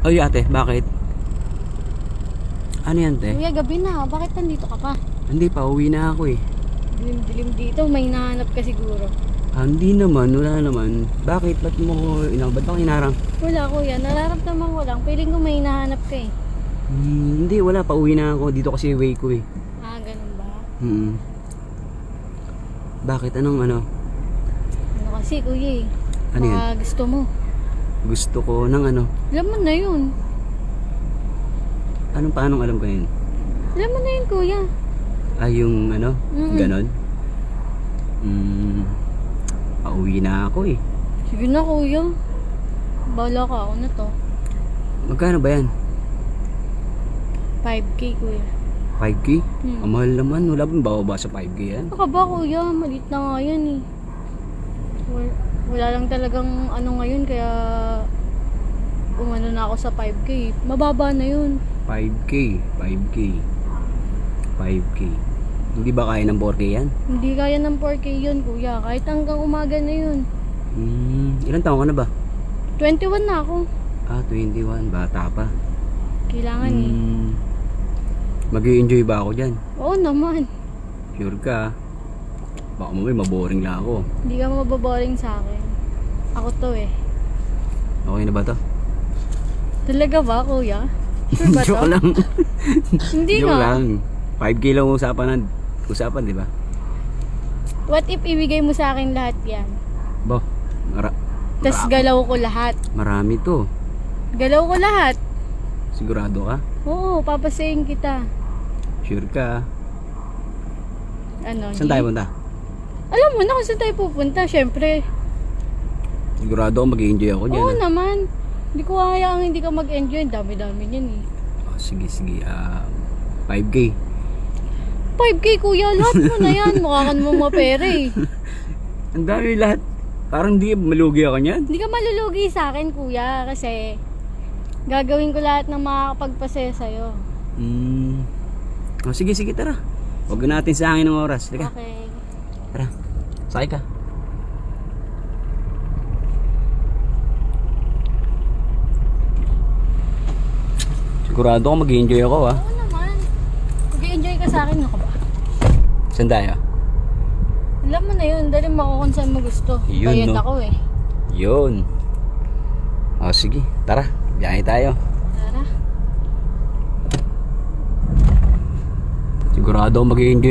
Oy ate, bakit? Ano yan te? Kuya, gabi na. Bakit nandito ka pa? Hindi pa, uwi na ako eh. Dilim-dilim dito. May nahanap ka siguro. Hindi naman, wala naman. Bakit? Ba't mo, ba't ako hinarang? Wala kuya. Nararamdaman ko lang. Feeling ko may nahanap ka eh. Hindi, wala pa, uwi na ako. Dito kasi way ko eh. Ganun ba? Bakit? Anong ano? Ano kasi kuya eh. Ano yan? Baka gusto mo. Gusto ko ng ano? Alam mo na yun. Paanong alam ko yun? Alam mo na yun kuya. Yung ano? Mm-mm. Ganon? Pauwi na ako eh. Sige na kuya. Bahala ka. Ako na to. Magkano ba yan? 5K kuya. 5K? Ang mahal naman. Wala bang bababa sa 5K yan? Baka ba kuya? Malit na nga yan eh. Wala lang talagang ano ngayon kaya umano na ako sa 5K. Mababa na yun. 5K. Hindi ba kaya ng 4K yan? Hindi kaya ng 4K yun kuya. Kahit hanggang umaga na yun. Ilan taon ka na ba? 21 na ako. 21. Bata pa. Kailangan eh. Mag-i-enjoy ba ako dyan? Oo naman. Sure ka? Baka mamay maboring lang ako. Hindi ka mababoring sa akin. Ako to eh. Okay na ba to? Talaga ba kuya? Sure ba to? Joke lang. Hindi Joke nga. lang. 5K lang usapan, di ba? What if ibigay mo sa akin lahat yan? Bo, Tas galaw ko lahat. marami to. Galaw ko lahat. Sigurado ka? Oo, papasayin kita. Sure ka? Ano? Saan tayo punta? Alam mo na kung saan tayo pupunta, syempre. Sigurado ako mag-i-enjoy ako dyan. Oo naman. Hindi ko hayaang hindi ka mag-enjoy. Dami-dami niyan eh. Sige. 5K. 5K kuya, lahat mo na yan. Mukha ka namang mapera eh. Ang dami lahat. Parang di malugi ako niyan. Hindi ka malulugi sa akin kuya kasi gagawin ko lahat ng makakapagpasaya sa'yo. Sige, tara. Huwag natin sa hangin ng oras. Teka, Okay. tara. Sakay ka. Sigurado ako mag-i-enjoy ako ha. Oo naman. Mag-enjoy ka sa akin, ako ba? Saan tayo? Alam mo na yun, dali mo ako kung saan mo gusto. Yun, Bayad no? ako eh. Yun. Sige, tara. Biyahe tayo. Tara. Sigurado ako mag-i-enjoy